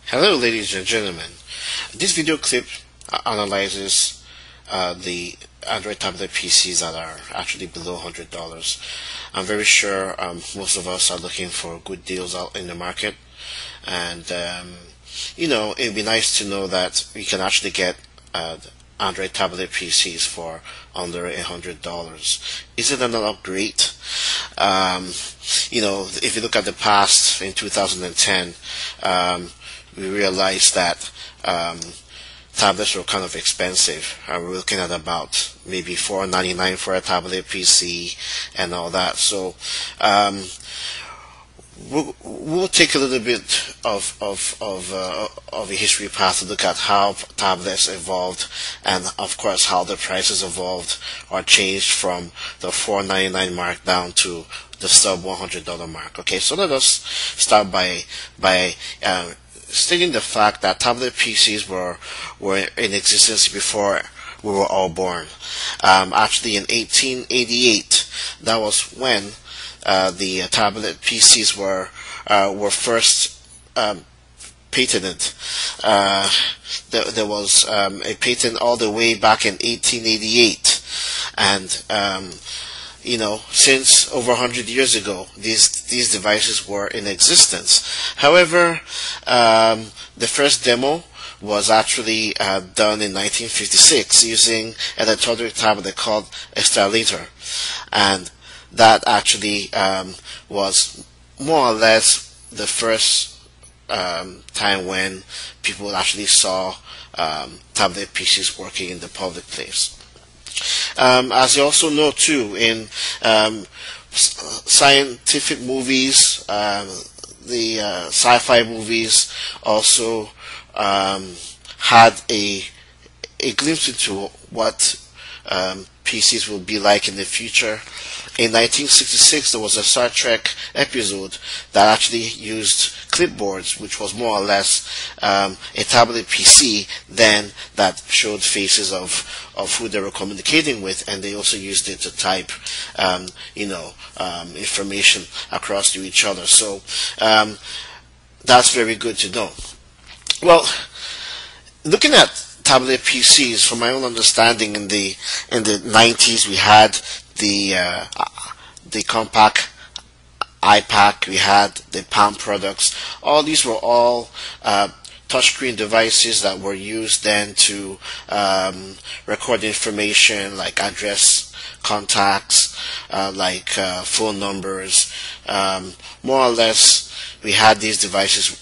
Hello, ladies and gentlemen. This video clip analyzes the Android tablet PCs that are actually below $100. I'm very sure most of us are looking for good deals out in the market, and it'd be nice to know that we can actually get Android tablet PCs for under $100. Isn't that not great? If you look at the past in 2010. We realized that tablets were kind of expensive. We're looking at about maybe $4.99 for a tablet PC and all that. So we'll take a little bit of a history path to look at how tablets evolved, and of course how the prices evolved or changed from the $4.99 mark down to the sub $100 mark. Okay, so let us start by stating the fact that tablet PCs were in existence before we were all born. Actually, in 1888, that was when the tablet PCs were first patented. There was a patent all the way back in 1888, and since over 100 years ago, these devices were in existence. However, the first demo was actually done in 1956 using an electronic tablet called a Starlater, and that actually was more or less the first time when people actually saw tablet PCs working in the public place. As you also know too, in scientific movies, the sci-fi movies also had a glimpse into what PCs will be like in the future. In 1966, there was a Star Trek episode that actually used clipboards, which was more or less a tablet PC then that showed faces of who they were communicating with, and they also used it to type information across to each other. So that's very good to know. Well, looking at tablet PCs, from my own understanding, in the 90s we had the compact iPad, we had the Palm products. All these were all touchscreen devices that were used then to record information like address, contacts, like phone numbers. More or less, we had these devices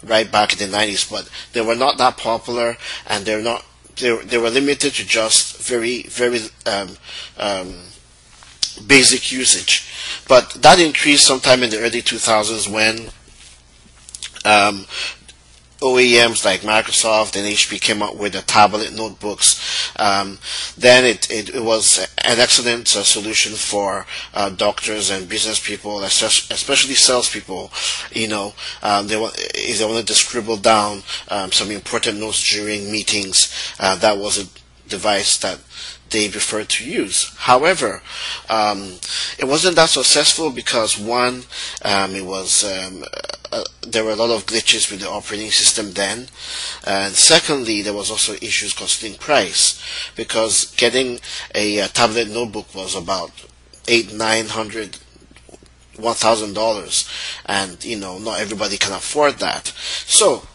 right back in the 90s, but they were not that popular, and they were limited to just very basic usage. But that increased sometime in the early 2000s when OEMs like Microsoft and HP came out with the tablet notebooks. Then it was an excellent solution for doctors and business people, especially salespeople. They wanted to scribble down some important notes during meetings. That was a device that they preferred to use. However, it wasn't that successful because one, there were a lot of glitches with the operating system then, and secondly, there was also issues concerning price, because getting a tablet notebook was about $800, $900, $1,000, and not everybody can afford that. So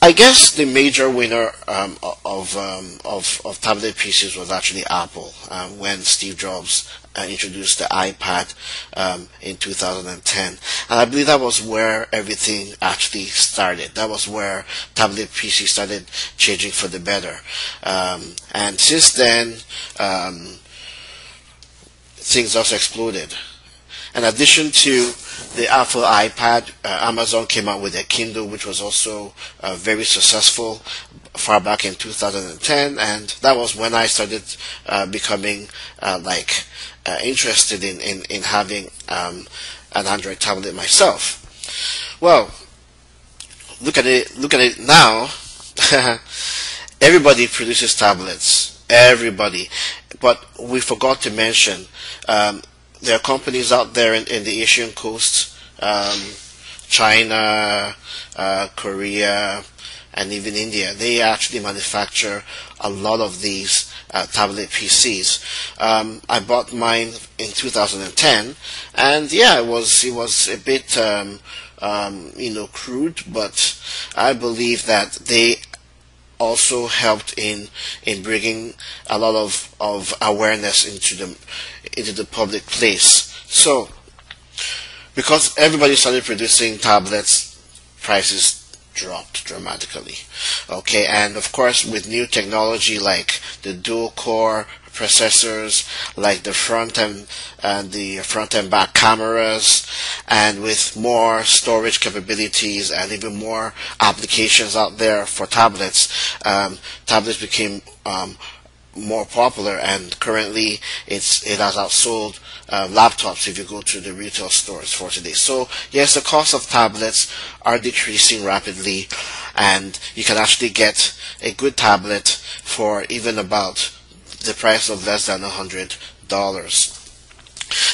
I guess the major winner of tablet PCs was actually Apple when Steve Jobs introduced the iPad in 2010, and I believe that was where everything actually started. That was where tablet PCs started changing for the better, and since then things also exploded. In addition to the Apple iPad, Amazon came out with a Kindle, which was also very successful far back in 2010, and that was when I started becoming interested in having an Android tablet myself. Well, look at it now. Everybody produces tablets, everybody, but we forgot to mention there are companies out there in the Asian coast China, Korea, and even India. They actually manufacture a lot of these tablet PCs. I bought mine in 2010, and yeah, it was a bit crude, but I believe that they also helped in bringing a lot of awareness into the public place. So because everybody started producing tablets, prices dropped dramatically. Okay, and of course with new technology like the dual core processors, like the front and back cameras, and with more storage capabilities and even more applications out there for tablets, tablets became more popular, and currently it has outsold laptops if you go to the retail stores for today. So yes, the cost of tablets are decreasing rapidly, and you can actually get a good tablet for even about the price of less than $100.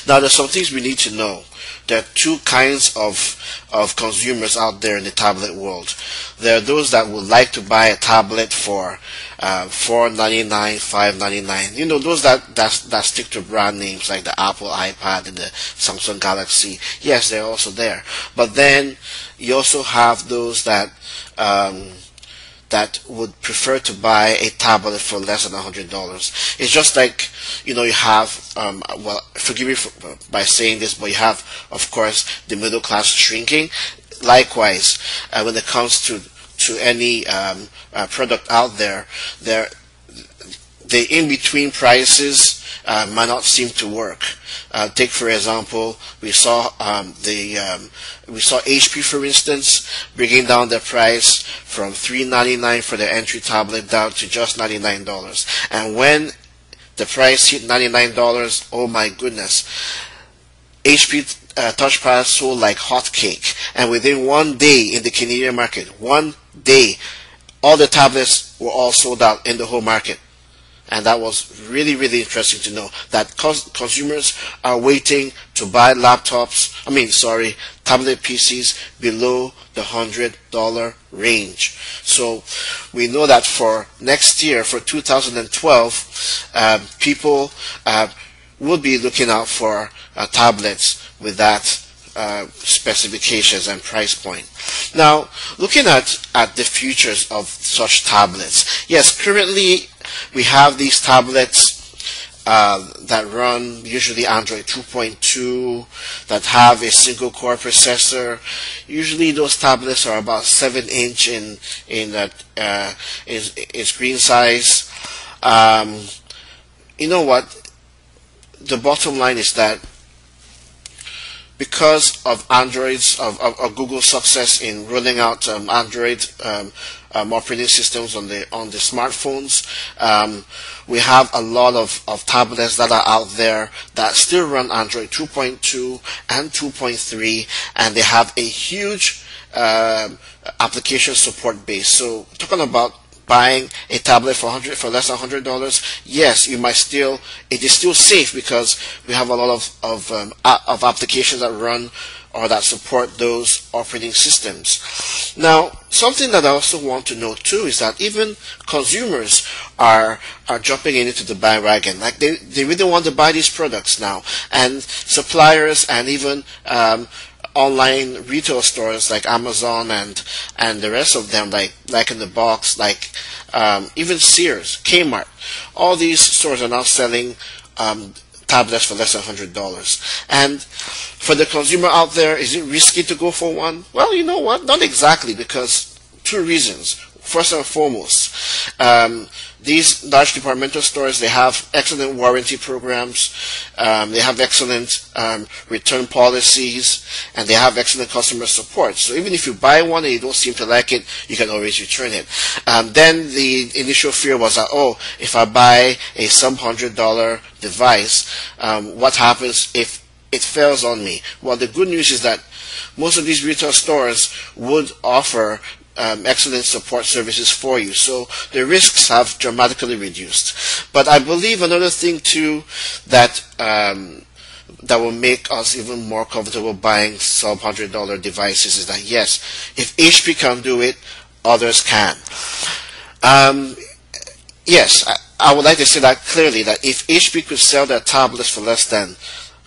Now, there's some things we need to know. There are two kinds of consumers out there in the tablet world. There are those that would like to buy a tablet for $4.99, $5.99. You know, those that stick to brand names like the Apple iPad and the Samsung Galaxy. Yes, they're also there. But then you also have those that would prefer to buy a tablet for less than $100. It's just like, you have, well, forgive me by saying this, but you have, of course, the middle class shrinking. Likewise, when it comes to any product out there, the in-between prices might not seem to work. Take for example, we saw HP, for instance, bringing down the price from $3.99 for the entry tablet down to just $99. And when the price hit $99, oh my goodness, HP touchpads sold like hotcake. And within 1 day in the Canadian market, 1 day, all the tablets were all sold out in the whole market. And that was really, really interesting to know that consumers are waiting to buy tablet PCs below the $100 range. So we know that for next year, for 2012, people will be looking out for tablets with that specifications and price point. Now, looking at the futures of such tablets, yes, currently we have these tablets that run usually Android 2.2 that have a single core processor. Usually those tablets are about 7-inch in screen size. You know what? The bottom line is that because of Android's of Google's success in rolling out Android operating systems on the smartphones, we have a lot of tablets that are out there that still run Android 2.2 and 2.3, and they have a huge application support base. So talking about buying a tablet for less than $100, yes, it is still safe because we have a lot of applications that run or that support those operating systems. Now, something that I also want to note too is that even consumers are jumping into the bandwagon. Like they really want to buy these products now, and suppliers and even online retail stores like Amazon and the rest of them, like in the box, like even Sears, Kmart, all these stores are now selling tablets for less than $100. And for the consumer out there, is it risky to go for one? Well, you know what? Not exactly, because two reasons. First and foremost, these large departmental stores, they have excellent warranty programs, they have excellent return policies, and they have excellent customer support. So even if you buy one and you don't seem to like it, you can always return it. Then the initial fear was that, if I buy a sub-$100 device, what happens if it fails on me? Well, the good news is that most of these retail stores would offer excellent support services for you, so the risks have dramatically reduced. But I believe another thing too that that will make us even more comfortable buying sub $100 devices is that yes, if HP can do it, others can. Yes, I would like to say that clearly, that if HP could sell their tablets for less than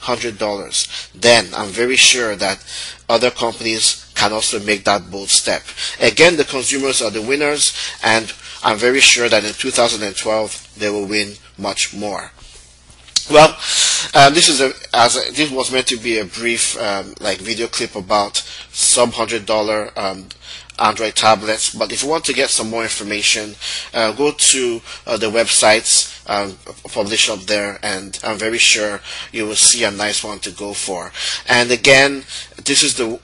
$100, then I'm very sure that other companies can also make that bold step. Again, the consumers are the winners, and I'm very sure that in 2012 they will win much more. Well, this was meant to be a brief like video clip about sub $100 Android tablets. But if you want to get some more information, go to the websites published up there, and I'm very sure you will see a nice one to go for. And again, this is the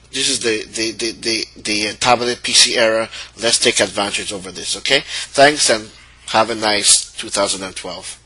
tablet PC era. Let's take advantage over this. Okay, thanks, and have a nice 2012.